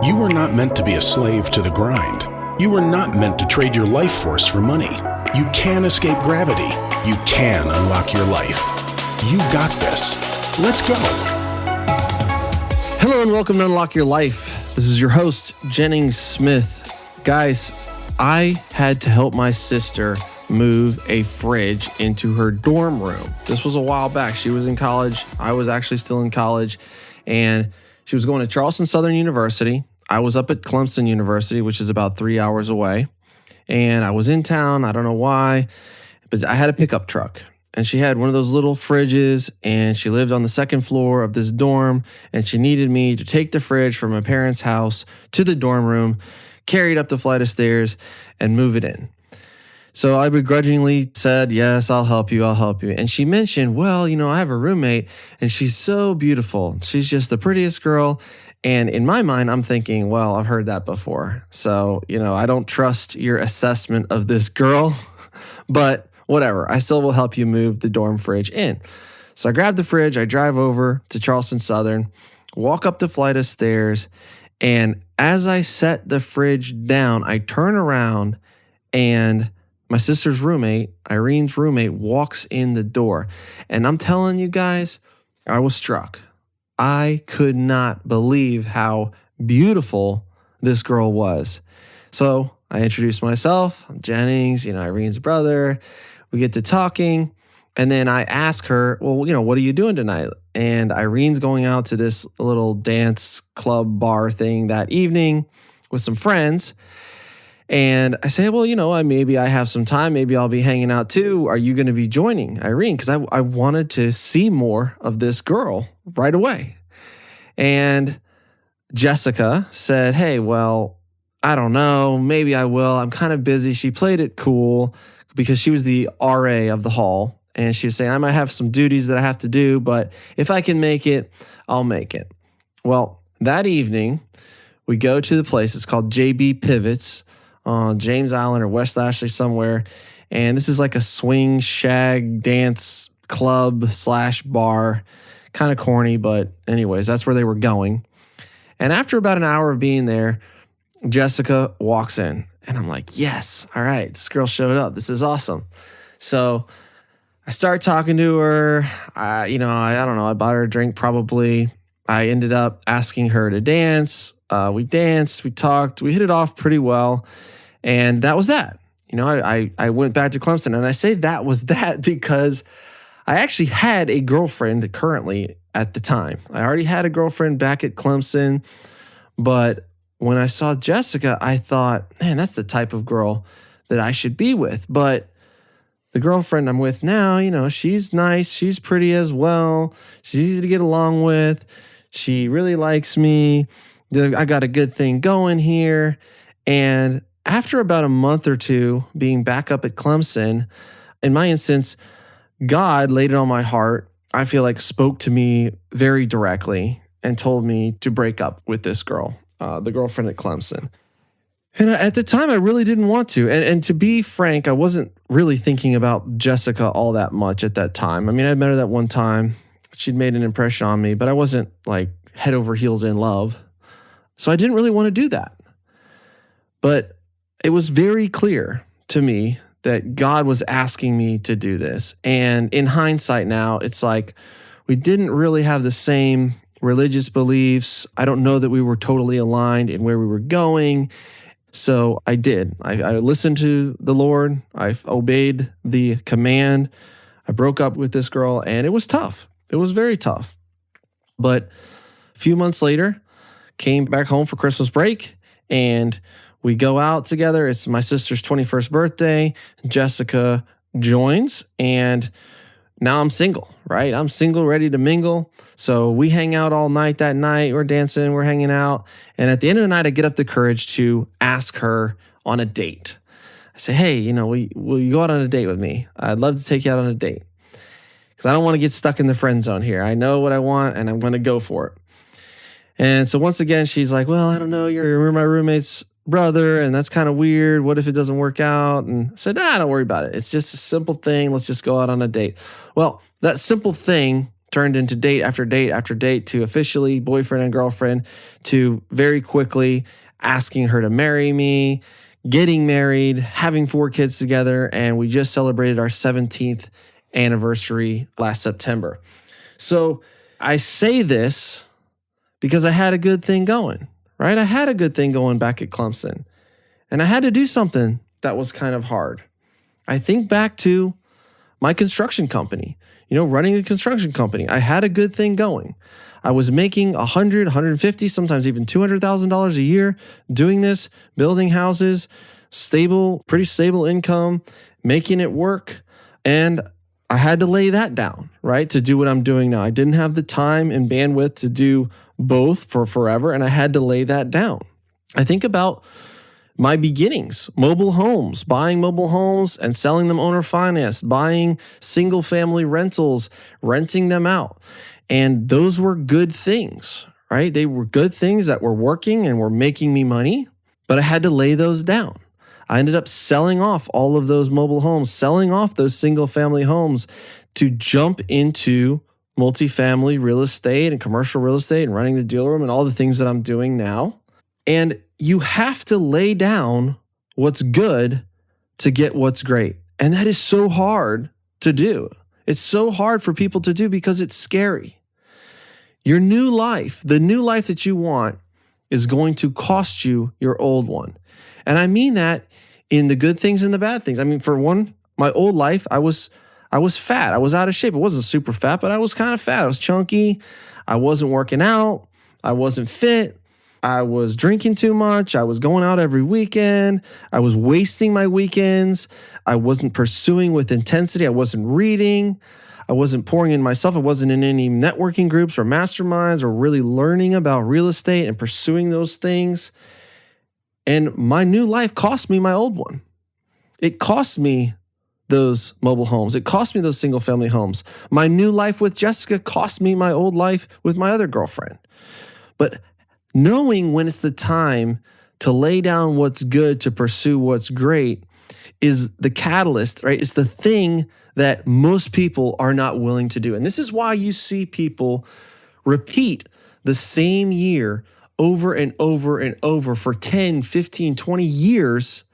You were not meant to be a slave to the grind. You were not meant to trade your life force for money. You can escape gravity. You can unlock your life. You got this. Let's go. Hello and welcome to Unlock Your Life. This is your host, Jennings Smith. Guys, I had to help my sister move a fridge into her dorm room. This was a while back. She was in college. I was actually still in college. And she was going to Charleston Southern University. I was up at Clemson University, which is about 3 hours away. And I was in town. I don't know why, but I had a pickup truck. And she had one of those little fridges, and she lived on the second floor of this dorm, and she needed me to take the fridge from my parents' house to the dorm room, carry it up the flight of stairs, and move it in. So I begrudgingly said, yes, I'll help you. And she mentioned, well, I have a roommate, and she's so beautiful. She's just the prettiest girl. And in my mind, I'm thinking, well, I've heard that before. So, I don't trust your assessment of this girl, but whatever. I still will help you move the dorm fridge in. So I grab the fridge, I drive over to Charleston Southern, walk up the flight of stairs, and as I set the fridge down, I turn around and my sister's roommate, Irene's roommate, walks in the door. And I'm telling you guys, I was struck. I could not believe how beautiful this girl was. So I introduced myself. I'm Jennings, Irene's brother. We get to talking. And then I ask her, well, what are you doing tonight? And Irene's going out to this little dance club bar thing that evening with some friends. And I say, well, maybe I have some time. Maybe I'll be hanging out too. Are you going to be joining Irene? Because I wanted to see more of this girl right away. And Jessica said, hey, well, I don't know. Maybe I will. I'm kind of busy. She played it cool because she was the RA of the hall. And she was saying, I might have some duties that I have to do, but if I can make it, I'll make it. Well, that evening, we go to the place. It's called JB Pivots on James Island or West Ashley somewhere. And this is like a swing shag dance club / bar. Kind of corny, but anyways, that's where they were going. And after about an hour of being there, Jessica walks in. And I'm like, yes, all right, this girl showed up. This is awesome. So I start talking to her. I don't know. I bought her a drink probably. I ended up asking her to dance. We danced, we talked, we hit it off pretty well. And that was that. I went back to Clemson, and I say that was that because I actually had a girlfriend currently at the time. I already had a girlfriend back at Clemson, but when I saw Jessica, I thought, man, that's the type of girl that I should be with. But the girlfriend I'm with now, she's nice, she's pretty as well, she's easy to get along with, she really likes me, I got a good thing going here, and after about a month or two being back up at Clemson, in my instance, God laid it on my heart. I feel like spoke to me very directly and told me to break up with this girl, the girlfriend at Clemson. And at the time, I really didn't want to. And to be frank, I wasn't really thinking about Jessica all that much at that time. I mean, I met her that one time. She'd made an impression on me, but I wasn't like head over heels in love. So I didn't really want to do that. But it was very clear to me that God was asking me to do this. And in hindsight now, it's like we didn't really have the same religious beliefs. I don't know that we were totally aligned in where we were going. So I did. I listened to the Lord. I obeyed the command. I broke up with this girl, and it was tough. It was very tough. But a few months later, came back home for Christmas break, and we go out together. It's my sister's 21st birthday. Jessica joins, and now I'm single, right? I'm single, ready to mingle. So we hang out all night that night. We're dancing, we're hanging out. And at the end of the night, I get up the courage to ask her on a date. I say, hey, will you go out on a date with me? I'd love to take you out on a date because I don't want to get stuck in the friend zone here. I know what I want, and I'm going to go for it. And so once again, she's like, well, I don't know. You're my roommate's brother, and that's kind of weird. What if it doesn't work out? And I said, don't worry about it. It's just a simple thing. Let's just go out on a date. Well, that simple thing turned into date after date after date to officially boyfriend and girlfriend to very quickly asking her to marry me, getting married, having 4 kids together, and we just celebrated our 17th anniversary last September. So I say this because I had a good thing going, right? I had a good thing going back at Clemson, and I had to do something that was kind of hard. I think back to my construction company, running a construction company. I had a good thing going. I was making $100, $150, sometimes even $200,000 a year doing this, building houses, pretty stable income, making it work. And I had to lay that down, right, to do what I'm doing now. I didn't have the time and bandwidth to do both for forever, and I had to lay that down. I think about my beginnings, mobile homes, buying mobile homes and selling them owner finance, buying single family rentals, renting them out. And those were good things, right? They were good things that were working and were making me money, but I had to lay those down. I ended up selling off all of those mobile homes, selling off those single family homes to jump into multifamily real estate and commercial real estate and running the deal room and all the things that I'm doing now. And you have to lay down what's good to get what's great. And that is so hard to do. It's so hard for people to do because it's scary. Your new life, the new life that you want, is going to cost you your old one. And I mean that in the good things and the bad things. I mean, for one, my old life, I was fat. I was out of shape. I wasn't super fat, but I was kind of fat. I was chunky. I wasn't working out. I wasn't fit. I was drinking too much. I was going out every weekend. I was wasting my weekends. I wasn't pursuing with intensity. I wasn't reading. I wasn't pouring in myself. I wasn't in any networking groups or masterminds or really learning about real estate and pursuing those things. And my new life cost me my old one. It cost me those mobile homes. It cost me those single family homes. My new life with Jessica cost me my old life with my other girlfriend. But knowing when it's the time to lay down what's good to pursue what's great is the catalyst, right? It's the thing that most people are not willing to do. And this is why you see people repeat the same year over and over and over for 10, 15, 20 years,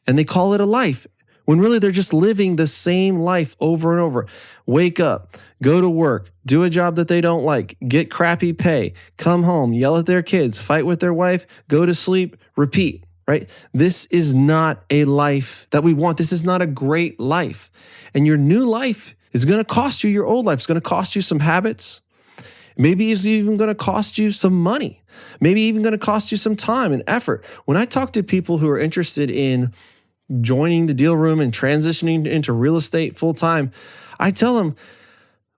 and they call it a life, when really they're just living the same life over and over. Wake up, go to work, do a job that they don't like, get crappy pay, come home, yell at their kids, fight with their wife, go to sleep, repeat, right? This is not a life that we want. This is not a great life. And your new life is going to cost you your old life. It's going to cost you some habits. Maybe it's even going to cost you some money. Maybe even going to cost you some time and effort. When I talk to people who are interested in joining the deal room and transitioning into real estate full time, I tell them,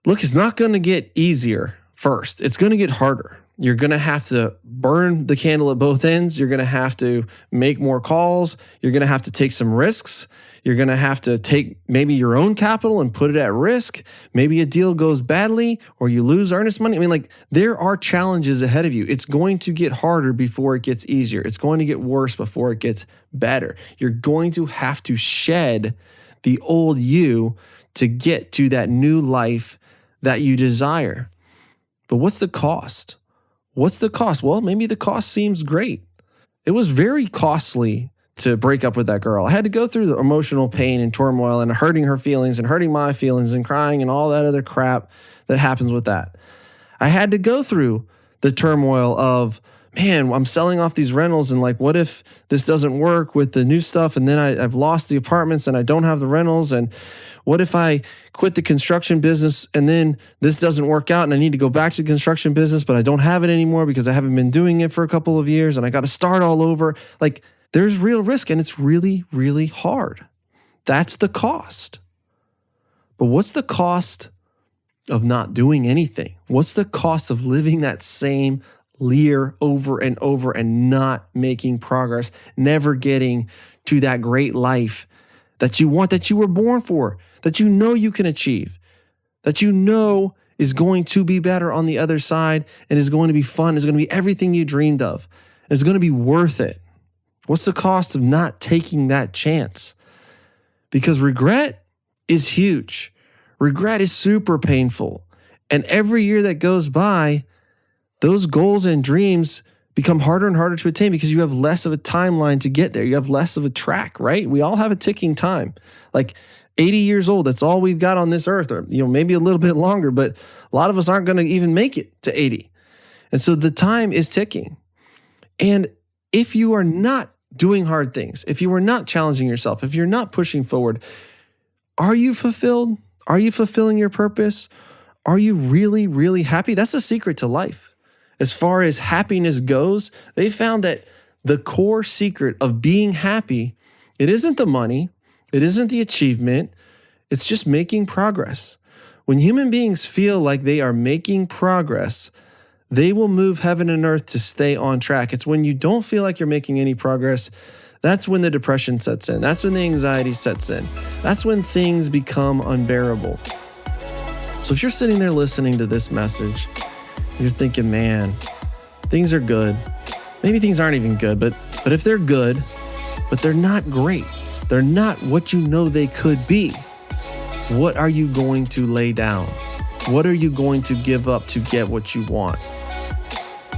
look, it's not going to get easier first. It's going to get harder. You're going to have to burn the candle at both ends. You're going to have to make more calls. You're going to have to take some risks. You're going to have to take maybe your own capital and put it at risk. Maybe a deal goes badly or you lose earnest money. I mean, there are challenges ahead of you. It's going to get harder before it gets easier. It's going to get worse before it gets better. You're going to have to shed the old you to get to that new life that you desire. But what's the cost? What's the cost? Well, maybe the cost seems great. It was very costly to break up with that girl. I had to go through the emotional pain and turmoil and hurting her feelings and hurting my feelings and crying and all that other crap that happens with that. I had to go through the turmoil of, man, I'm selling off these rentals and what if this doesn't work with the new stuff and then I've lost the apartments and I don't have the rentals, and what if I quit the construction business and then this doesn't work out and I need to go back to the construction business but I don't have it anymore because I haven't been doing it for a couple of years and I got to start all over. There's real risk and it's really, really hard. That's the cost. But what's the cost of not doing anything? What's the cost of living that same year over and over and not making progress, never getting to that great life that you want, that you were born for, that you know you can achieve, that you know is going to be better on the other side and is going to be fun, is going to be everything you dreamed of, is going to be worth it? What's the cost of not taking that chance? Because regret is huge. Regret is super painful. And every year that goes by, those goals and dreams become harder and harder to attain because you have less of a timeline to get there. You have less of a track, right? We all have a ticking time. Like 80 years old, that's all we've got on this earth, or maybe a little bit longer, but a lot of us aren't going to even make it to 80. And so the time is ticking. And if you are not doing hard things, if you are not challenging yourself, if you're not pushing forward, are you fulfilled? Are you fulfilling your purpose? Are you really, really happy? That's the secret to life. As far as happiness goes, they found that the core secret of being happy, it isn't the money, it isn't the achievement, it's just making progress. When human beings feel like they are making progress, they will move heaven and earth to stay on track. It's when you don't feel like you're making any progress, that's when the depression sets in. That's when the anxiety sets in. That's when things become unbearable. So if you're sitting there listening to this message, you're thinking, man, things are good. Maybe things aren't even good, but if they're good, but they're not great, they're not what you know they could be, what are you going to lay down? What are you going to give up to get what you want?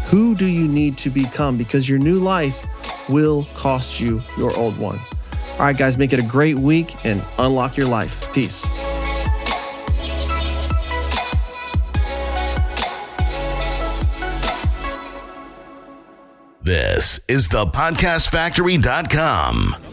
Who do you need to become? Because your new life will cost you your old one. All right, guys, make it a great week and unlock your life. Peace. This is thepodcastfactory.com.